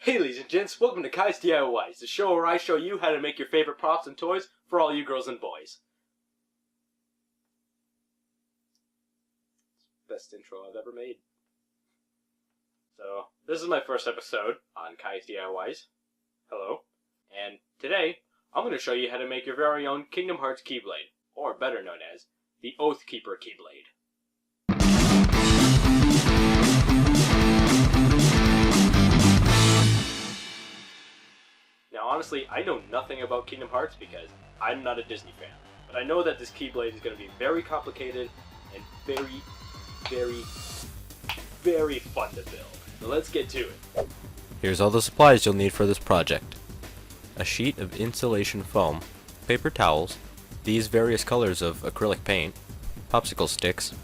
Hey ladies and gents, welcome to Kai's D.I.Y, the show where I show you how to make your favorite props and toys for all you girls and boys. Best intro I've ever made. So, this is my first episode on Kai's D.I.Ys. Hello. And today, I'm going to show you how to make your very own Kingdom Hearts Keyblade, or better known as the Oathkeeper Keyblade. Now honestly, I know nothing about Kingdom Hearts because I'm not a Disney fan, but I know that this Keyblade is going to be very complicated and very fun to build. So let's get to it. Here's all the supplies you'll need for this project. A sheet of insulation foam, paper towels, these various colors of acrylic paint, popsicle sticks,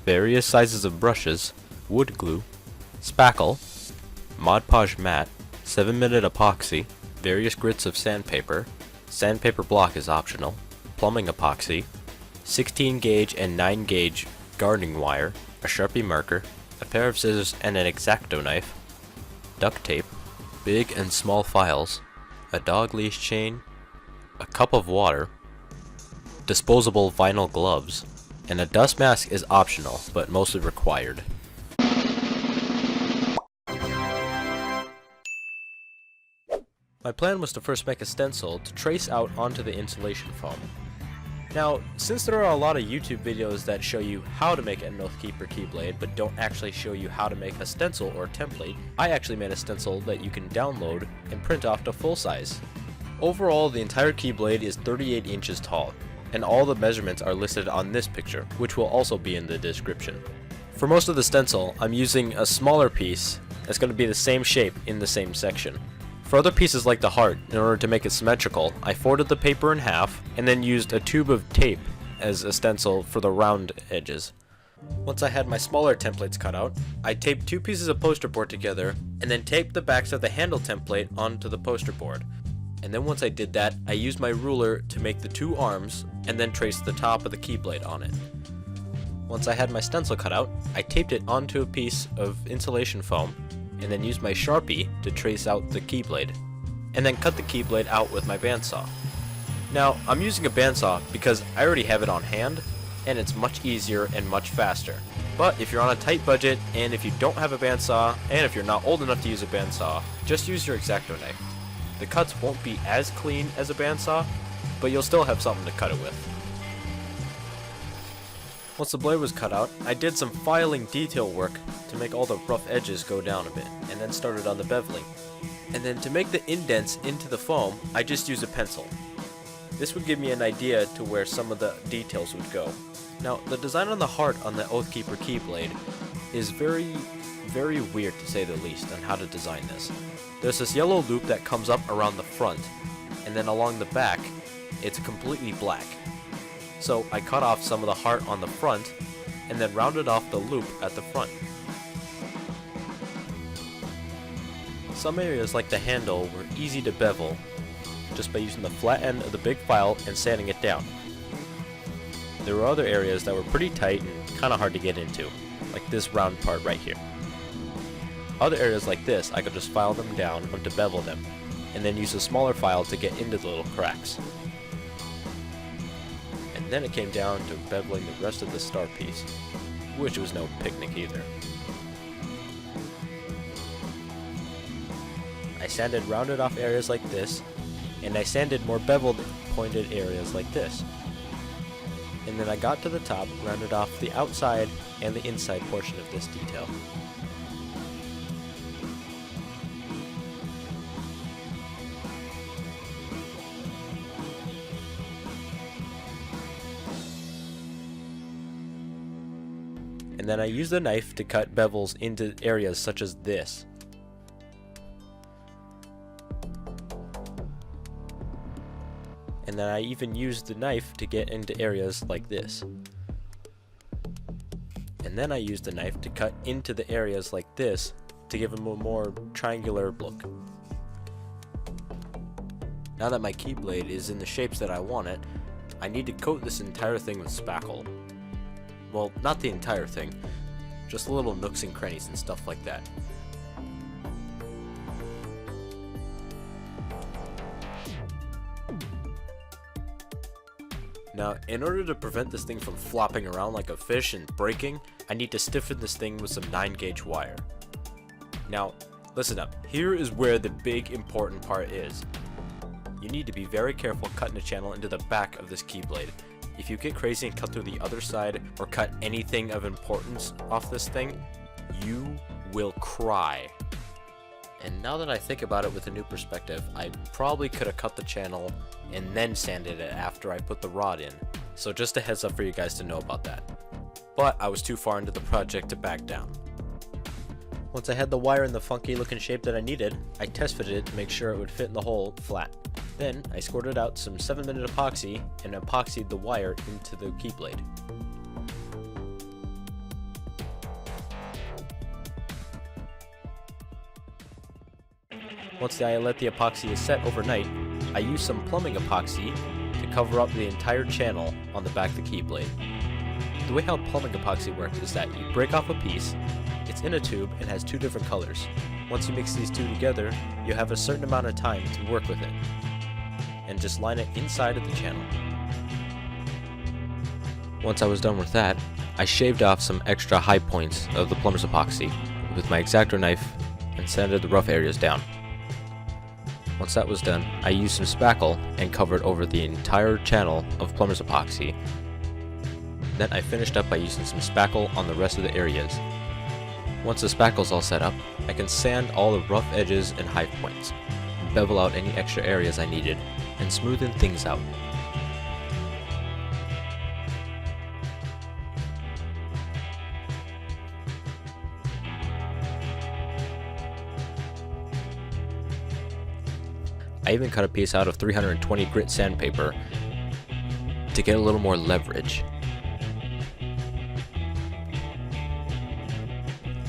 various sizes of brushes, wood glue, spackle, Mod Podge mat, 7-minute epoxy, various grits of sandpaper block is optional, plumbing epoxy, 16 gauge and 9 gauge gardening wire, a Sharpie marker, a pair of scissors and an X-Acto knife, duct tape, big and small files, a dog leash chain, a cup of water, disposable vinyl gloves, and a dust mask is optional but mostly required. My plan was to first make a stencil to trace out onto the insulation foam. Now, since there are a lot of YouTube videos that show you how to make an Oathkeeper Keyblade but don't actually show you how to make a stencil or template, I actually made a stencil that you can download and print off to full size. Overall, the entire Keyblade is 38 inches tall, and all the measurements are listed on this picture, which will also be in the description. For most of the stencil, I'm using a smaller piece that's going to be the same shape in the same section. For other pieces like the heart, in order to make it symmetrical, I folded the paper in half and then used a tube of tape as a stencil for the round edges. Once I had my smaller templates cut out, I taped 2 pieces of poster board together and then taped the backs of the handle template onto the poster board. And then once I did that, I used my ruler to make the 2 arms and then traced the top of the Keyblade on it. Once I had my stencil cut out, I taped it onto a piece of insulation foam and then used my Sharpie to trace out the Keyblade, and then cut the Keyblade out with my bandsaw. Now, I'm using a bandsaw because I already have it on hand, and it's much easier and much faster. But if you're on a tight budget, and if you don't have a bandsaw, and if you're not old enough to use a bandsaw, just use your X-Acto knife. The cuts won't be as clean as a bandsaw, but you'll still have something to cut it with. Once the blade was cut out, I did some filing detail work to make all the rough edges go down a bit, and then started on the beveling. And then to make the indents into the foam, I just used a pencil. This would give me an idea to where some of the details would go. Now, the design on the heart on the Oathkeeper Keyblade is very weird to say the least on how to design this. There's this yellow loop that comes up around the front, and then along the back, it's completely black. So I cut off some of the heart on the front, and then rounded off the loop at the front. Some areas like the handle were easy to bevel, just by using the flat end of the big file and sanding it down. There were other areas that were pretty tight and kinda hard to get into, like this round part right here. Other areas like this, I could just file them down or to bevel them, and then use a smaller file to get into the little cracks. And then it came down to beveling the rest of the star piece, which was no picnic either. I sanded rounded off areas like this, and I sanded more beveled pointed areas like this. And then I got to the top, rounded off the outside and the inside portion of this detail. And then I used the knife to cut bevels into areas such as this. And then I even used the knife to get into areas like this. And then I used the knife to cut into the areas like this to give them a more triangular look. Now that my Keyblade is in the shapes that I want it, I need to coat this entire thing with spackle. Well, not the entire thing, just little nooks and crannies and stuff like that. Now, in order to prevent this thing from flopping around like a fish and breaking, I need to stiffen this thing with some 9-gauge wire. Now, listen up, here is where the big important part is. You need to be very careful cutting a channel into the back of this Keyblade. If you get crazy and cut through the other side, or cut anything of importance off this thing, you will cry. And now that I think about it with a new perspective, I probably could have cut the channel and then sanded it after I put the rod in. So just a heads up for you guys to know about that. But I was too far into the project to back down. Once I had the wire in the funky looking shape that I needed, I test fitted it to make sure it would fit in the hole flat. Then I squirted out some 7-minute epoxy and epoxied the wire into the Keyblade. Once I let the epoxy set overnight, I used some plumbing epoxy to cover up the entire channel on the back of the Keyblade. The way how plumbing epoxy works is that you break off a piece, it's in a tube and has 2 different colors. Once you mix these 2 together, you have a certain amount of time to work with it, and just line it inside of the channel. Once I was done with that, I shaved off some extra high points of the plumber's epoxy with my X-Acto knife and sanded the rough areas down. Once that was done, I used some spackle and covered over the entire channel of plumber's epoxy. Then I finished up by using some spackle on the rest of the areas. Once the spackle's all set up, I can sand all the rough edges and high points, bevel out any extra areas I needed, and smoothen things out. I even cut a piece out of 320 grit sandpaper to get a little more leverage.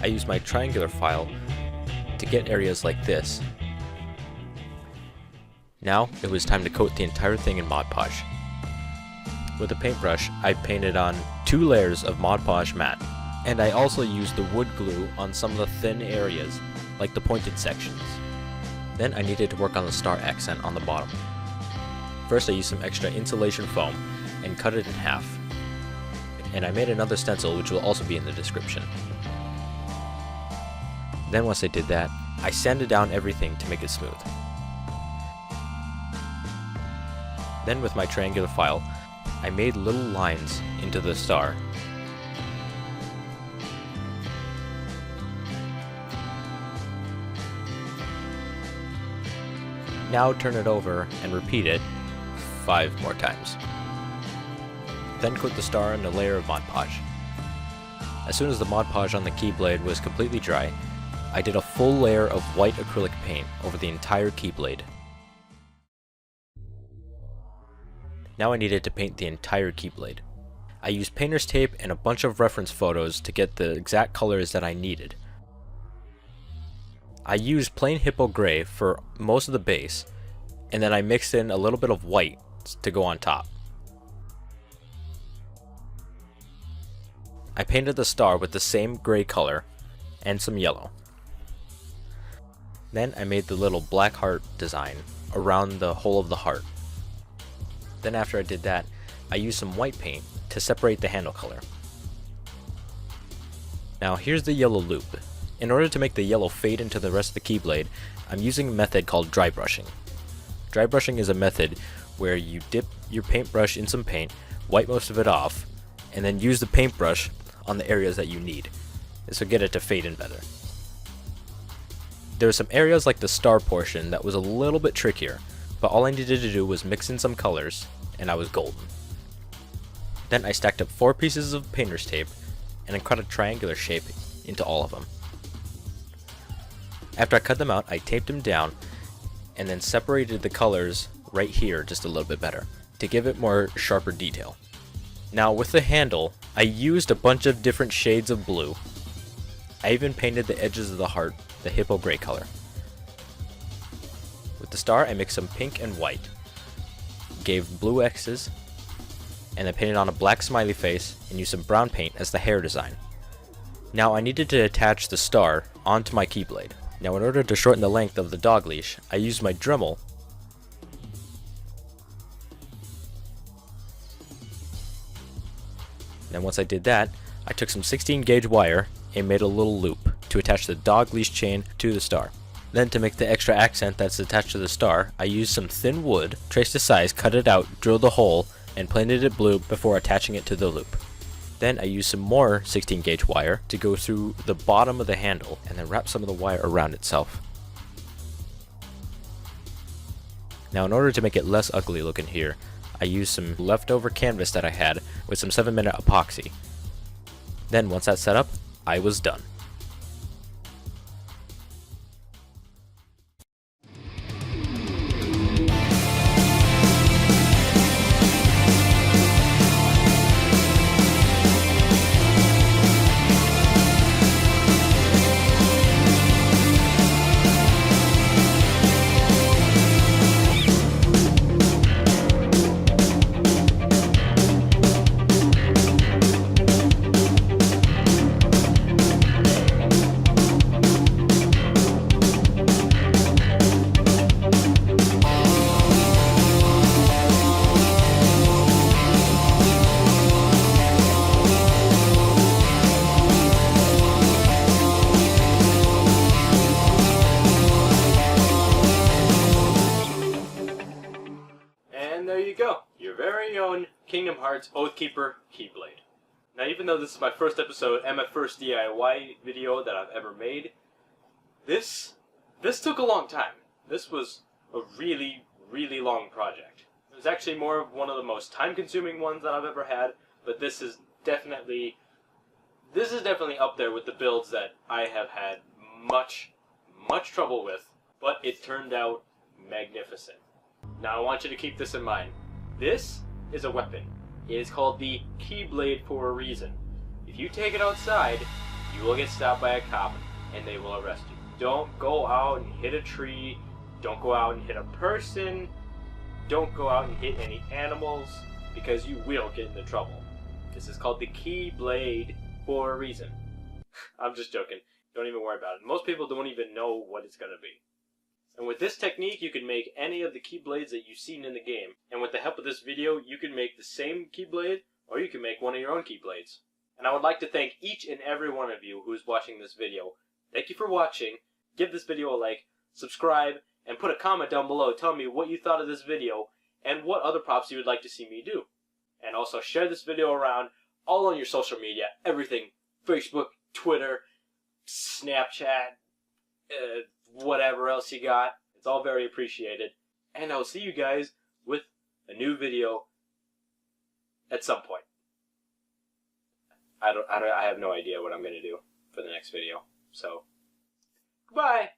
I used my triangular file to get areas like this. Now it was time to coat the entire thing in Mod Podge. With a paintbrush, I painted on 2 layers of Mod Podge matte, and I also used the wood glue on some of the thin areas, like the pointed sections. Then I needed to work on the star accent on the bottom. First I used some extra insulation foam and cut it in half. And I made another stencil which will also be in the description. Then once I did that, I sanded down everything to make it smooth. Then with my triangular file, I made little lines into the star. Now turn it over and repeat it 5 more times. Then coat the star in a layer of Mod Podge. As soon as the Mod Podge on the Keyblade was completely dry, I did a full layer of white acrylic paint over the entire Keyblade. Now I needed to paint the entire Keyblade. I used painter's tape and a bunch of reference photos to get the exact colors that I needed. I used plain hippo gray for most of the base, and then I mixed in a little bit of white to go on top. I painted the star with the same gray color and some yellow. Then I made the little black heart design around the whole of the heart. Then after I did that, I used some white paint to separate the handle color. Now here's the yellow loop. In order to make the yellow fade into the rest of the Keyblade, I'm using a method called dry brushing. Dry brushing is a method where you dip your paintbrush in some paint, wipe most of it off, and then use the paintbrush on the areas that you need. This will get it to fade in better. There were some areas like the star portion that was a little bit trickier, but all I needed to do was mix in some colors, and I was golden. Then I stacked up 4 pieces of painter's tape, and I cut a triangular shape into all of them. After I cut them out, I taped them down, and then separated the colors right here just a little bit better, to give it more sharper detail. Now with the handle, I used a bunch of different shades of blue. I even painted the edges of the heart the hippo gray color. With the star, I mixed some pink and white, gave blue X's, and then painted on a black smiley face and used some brown paint as the hair design. Now I needed to attach the star onto my Keyblade. Now in order to shorten the length of the dog leash, I used my Dremel Then once I did that, I took some 16 gauge wire and made a little loop to attach the dog leash chain to the star. Then to make the extra accent that's attached to the star, I used some thin wood, traced the size, cut it out, drilled a hole, and painted it blue before attaching it to the loop. Then I used some more 16 gauge wire to go through the bottom of the handle and then wrap some of the wire around itself. Now in order to make it less ugly looking here, I used some leftover canvas that I had with some 7-minute epoxy. Then once that's set up, I was done. And there you go, your very own Kingdom Hearts Oathkeeper Keyblade. Now even though this is my first episode and my first DIY video that I've ever made, this took a long time. This was a really, really long project. It was actually more of one of the most time-consuming ones that I've ever had, but this is definitely up there with the builds that I have had much trouble with, but it turned out magnificent. Now I want you to keep this in mind. This is a weapon. It is called the Keyblade for a reason. If you take it outside, you will get stopped by a cop and they will arrest you. Don't go out and hit a tree. Don't go out and hit a person. Don't go out and hit any animals, because you will get into trouble. This is called the Keyblade for a reason. I'm just joking. Don't even worry about it. Most people don't even know what it's going to be. And with this technique, you can make any of the Keyblades that you've seen in the game. And with the help of this video, you can make the same Keyblade, or you can make one of your own Keyblades. And I would like to thank each and every one of you who's watching this video. Thank you for watching. Give this video a like, subscribe, and put a comment down below telling me what you thought of this video and what other props you would like to see me do. And also share this video around all on your social media, everything. Facebook, Twitter, Snapchat, whatever else you got. It's all very appreciated. And I'll see you guys with a new video at some point. I have no idea what I'm going to do for the next video. So, goodbye!